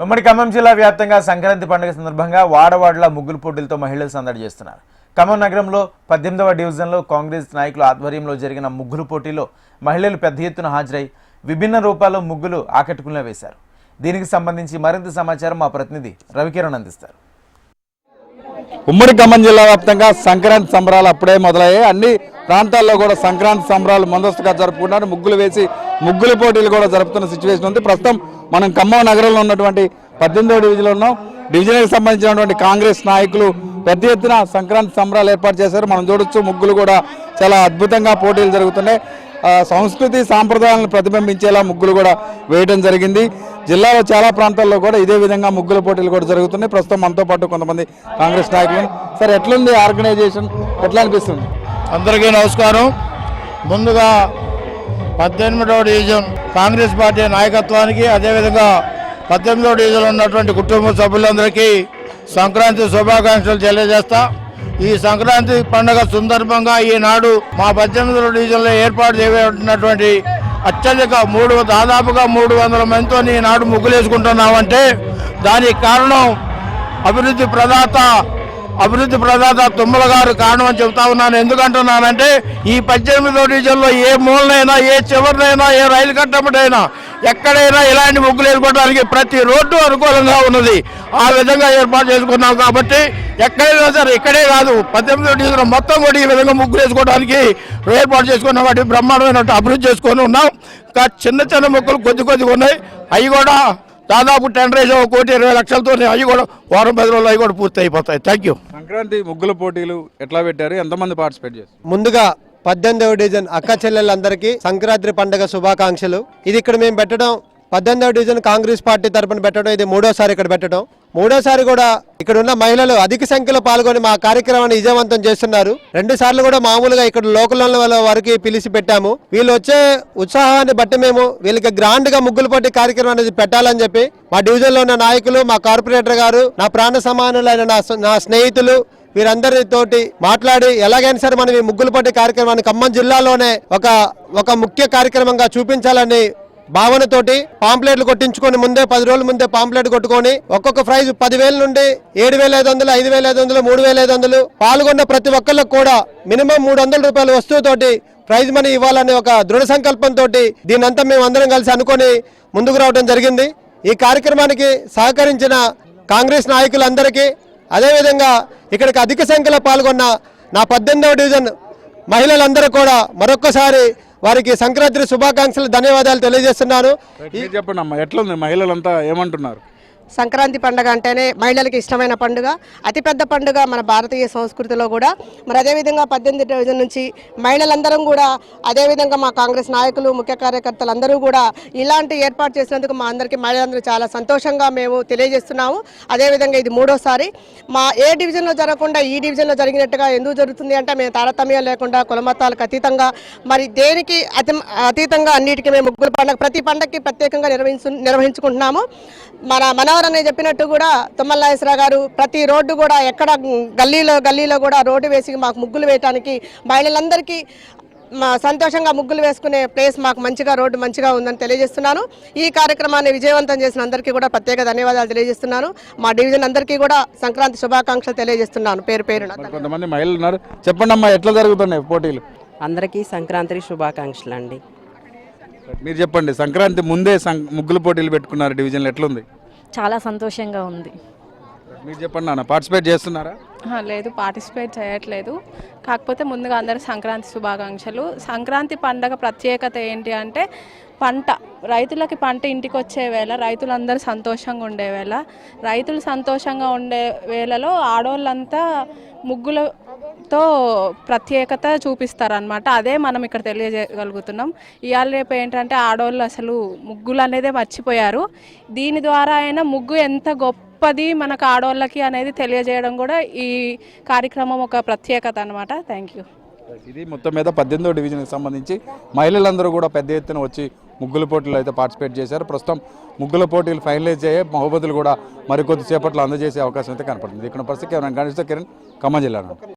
ఉమ్మడి ఖమ్మం జిల్లా వ్యాప్తంగా సంక్రాంతి పండుగ సందర్భంగా వాడవాడల ముగ్గులు పోటీలతో మహిళలు సందడి చేస్తున్నారు. ఖమ్మం నగరంలో 18వ డివిజన్లో కాంగ్రెస్ నాయకుల ఆధ్వర్యంలో జరిగిన ముగ్గులు పోటీలో మహిళలు పెద్ద ఎత్తున హాజరై విభిన్న రూపాల్లో ముగ్గులు ఆకట్టుకునేలా వేశారు. దీనికి సంబంధించి మరింత సమాచారం మా ప్రతినిధి రవికిరణ్ అందిస్తారు. ఉమ్మడి ఖమ్మం జిల్లా వ్యాప్తంగా సంక్రాంతి సంబరాలు అప్పుడే మొదలయ్యాయి. అన్ని ప్రాంతాల్లో కూడా సంక్రాంతి సంబరాలు ముందస్తుగా జరుపుకుంటున్నారు. ముగ్గులు వేసి ముగ్గుల పోటీలు కూడా జరుపుతున్న సిచ్యువేషన్ ఉంది. ప్రస్తుతం మనం ఖమ్మం నగరంలో ఉన్నటువంటి 18వ డివిజన్లో ఉన్నాం. డివిజన్కి సంబంధించినటువంటి కాంగ్రెస్ నాయకులు పెద్ద ఎత్తున సంక్రాంతి సంబరాలు ఏర్పాటు చేశారు. మనం చూడొచ్చు, ముగ్గులు కూడా చాలా అద్భుతంగా పోటీలు జరుగుతున్నాయి. సంస్కృతి సాంప్రదాయాలను ప్రతిబింబించేలా ముగ్గులు కూడా వేయడం జరిగింది. జిల్లాలో చాలా ప్రాంతాల్లో కూడా ఇదే విధంగా ముగ్గుల పోటీలు కూడా జరుగుతున్నాయి. ప్రస్తుతం మనతో పాటు కొంతమంది కాంగ్రెస్ నాయకులు. సార్, ఎట్లుంది ఆర్గనైజేషన్, ఎట్లా అనిపిస్తుంది? అందరికీ నమస్కారం. ముందుగా 18వ డివిజన్ కాంగ్రెస్ పార్టీ నాయకత్వానికి, అదేవిధంగా 18వ డివిజన్లో ఉన్నటువంటి కుటుంబ సభ్యులందరికీ సంక్రాంతి శుభాకాంక్షలు తెలియజేస్తా. ఈ సంక్రాంతి పండుగ సందర్భంగా ఈనాడు మా 18వ డివిజన్లో ఏర్పాటు చేయబడినటువంటి అత్యధిక దాదాపుగా 300 మందితో ఈనాడు ముగ్గులు వేసుకుంటున్నామంటే దానికి కారణం అభివృద్ధి ప్రదాత తుమ్మల గారు కారణం అని చెబుతా ఉన్నాను. ఎందుకంటున్నానంటే ఈ 18వ డివిజన్లో ఏ మూలనైనా, ఏ చివరినైనా, ఏ రైలు కట్టబడైనా, ఎక్కడైనా ఇలాంటి ముగ్గులు వేసుకోవడానికి ప్రతి రోడ్డు అనుకూలంగా ఉన్నది. ఆ విధంగా ఏర్పాటు చేసుకున్నాం కాబట్టి ఎక్కడైనా సరే, ఇక్కడే కాదు 18వ డివిజన్ మొత్తం కూడా ఈ విధంగా ముగ్గులు వేసుకోవడానికి ఏర్పాటు చేసుకున్నాం. వాటి బ్రహ్మాండమైన అభివృద్ధి చేసుకొని ఉన్నాం. ఇంకా చిన్న చిన్న ముగ్గులు కొద్దిగా ఉన్నాయి. అవి కూడా దాదాపు టెండర్ వేసి 1,20,00,000తో అవి కూడా వారం 10 రోజులు అవి కూడా పూర్తి అయిపోతాయి. Thank you. సంక్రాంతి ముగ్గుల పోటీలు ఎట్లా పెట్టారు? ఎంతమంది పార్టిసిపేట్ చేస్తారు? ముందుగా 18వ డివిజన్ అక్క చెల్లెళ్ళందరికీ సంక్రాంతి పండుగ శుభాకాంక్షలు. ఇది ఇక్కడ మేము పెట్టడం 18వ డివిజన్ కాంగ్రెస్ పార్టీ తరఫున పెట్టడం ఇది మూడోసారి ఇక్కడ పెట్టడం. మూడోసారి కూడా ఇక్కడ ఉన్న మహిళలు అధిక సంఖ్యలో పాల్గొని మా కార్యక్రమాన్ని విజయవంతం చేస్తున్నారు. 2 సార్లు కూడా మామూలుగా ఇక్కడ లోకల్ వారికి పిలిచి పెట్టాము. వీళ్ళు వచ్చే ఉత్సాహాన్ని బట్టి మేము వీళ్ళకి గ్రాండ్ గా ముగ్గులు పోటీ కార్యక్రమాన్ని పెట్టాలని చెప్పి మా డివిజన్ లో ఉన్న నాయకులు, మా కార్పొరేటర్ గారు, నా ప్రాణ సమానులైన నా స్నేహితులు వీరందరితోటి మాట్లాడి ఎలాగైనా సరే మనం ఈ ముగ్గులు పోటీ కార్యక్రమాన్ని ఖమ్మం జిల్లాలోనే ఒక ముఖ్య కార్యక్రమంగా చూపించాలని భావనతోటి పాంప్లెట్లు కొట్టించుకొని ముందే 10 రోజుల ముందే పాంప్లెట్ కొట్టుకొని ఒక్కొక్క ప్రైజ్ 10,000 నుండి 7,500, 5,500, 3,500 పాల్గొన్న ప్రతి ఒక్కళ్ళకు కూడా మినిమం 300 రూపాయల వస్తువుతోటి ప్రైజ్ మనీ ఇవ్వాలని ఒక దృఢ సంకల్పంతో దీనంతా మేము అందరం కలిసి అనుకొని ముందుకు రావడం జరిగింది. ఈ కార్యక్రమానికి సహకరించిన కాంగ్రెస్ నాయకులందరికీ, అదేవిధంగా ఇక్కడికి అధిక సంఖ్యలో పాల్గొన్న నా 18వ డివిజన్ మహిళలందరూ కూడా మరొక్కసారి వారికి సంక్రాంతి శుభాకాంక్షలు, ధన్యవాదాలు తెలియజేస్తున్నాను. చెప్పండి అమ్మా, ఎట్లుంది? మహిళలంతా ఏమంటున్నారు? సంక్రాంతి పండుగ అంటేనే మహిళలకు ఇష్టమైన పండుగ, అతిపెద్ద పండుగ మన భారతీయ సంస్కృతిలో కూడా. మరి అదేవిధంగా 18వ డివిజన్ నుంచి మహిళలందరం కూడా, అదేవిధంగా మా కాంగ్రెస్ నాయకులు, ముఖ్య కార్యకర్తలు అందరూ కూడా ఇలాంటి ఏర్పాటు చేసినందుకు మా అందరికీ మహిళలందరూ చాలా సంతోషంగా మేము తెలియజేస్తున్నాము. అదేవిధంగా ఇది మూడోసారి మా ఏ డివిజన్లో జరగకుండా ఈ డివిజన్లో జరిగినట్టుగా ఎందుకు జరుగుతుంది అంటే మేము తారతమ్యం లేకుండా కులమతాలకు అతీతంగా, మరి దేనికి అతీతంగా అన్నిటికీ మేము ముగ్గుల పండుగ ప్రతి పండుగకి ప్రత్యేకంగా నిర్వహించుకుంటున్నాము. మన మనోహర్ అనే చెప్పినట్టు కూడా తుమ్మల నాగేశ్వరరావు గారు ప్రతి రోడ్డు కూడా ఎక్కడ గల్లీలో కూడా రోడ్డు వేసి మాకు ముగ్గులు వేయడానికి మహిళలందరికీ సంతోషంగా ముగ్గులు వేసుకునే ప్లేస్ మాకు రోడ్డు మంచిగా ఉందని తెలియజేస్తున్నాను. ఈ కార్యక్రమాన్ని విజయవంతం చేసిన అందరికీ కూడా ప్రత్యేక ధన్యవాదాలు తెలియజేస్తున్నాను. మా డివిజన్ అందరికీ కూడా సంక్రాంతి శుభాకాంక్షలు తెలియజేస్తున్నాను పేరున. కొంతమంది మహిళలు ఉన్నారు, చెప్పండి అమ్మా, ఎట్లా జరుగుతున్నాయి పోటీలు? అందరికీ సంక్రాంతి శుభాకాంక్షలు అండి. మీరు చెప్పండి, సంక్రాంతి ముందే ముగ్గుల పోటీలు పెట్టుకున్నారు డివిజన్లో, ఎట్లుంది? చాలా సంతోషంగా ఉంది. మీరు చెప్పండి నాన్న, పార్టిసిపేట్ చేస్తున్నారా? లేదు, పార్టిసిపేట్ చేయట్లేదు. కాకపోతే ముందుగా అందరూ సంక్రాంతి శుభాకాంక్షలు. సంక్రాంతి పండగ ప్రత్యేకత ఏంటి అంటే రైతులకి పంట ఇంటికి వచ్చే వేళ, రైతులందరూ సంతోషంగా ఉండే వేళ, రైతులు సంతోషంగా ఉండే వేళలో ఆడవాళ్ళంతా ముగ్గులతో ప్రత్యేకత చూపిస్తారనమాట. అదే మనం ఇక్కడ తెలియజేయగలుగుతున్నాం. ఇవాళ రేపు ఏంటంటే ఆడవాళ్ళు అసలు ముగ్గులు అనేదే మర్చిపోయారు. దీని ద్వారా అయినా ముగ్గు ఎంత గొప్పది మనకు ఆడవాళ్ళకి అనేది తెలియజేయడం కూడా ఈ కార్యక్రమం ఒక ప్రత్యేకత అనమాట. Thank you. ఇది మొత్తం మీద 18వ డివిజన్కి సంబంధించి మహిళలందరూ కూడా పెద్ద ఎత్తున వచ్చి ముగ్గుల పోటీలు అయితే పార్టిసిపేట్ చేశారు. ప్రస్తుతం ముగ్గుల పోటీలు ఫైనలైజ్ అయ్యాయి. బహుమతులు కూడా మరికొద్ది సేపట్లో అందజేసే అవకాశం అయితే కనపడుతుంది. ఇక్కడ పరిస్థితి కిరణ్, ఖమ్మం జిల్లా.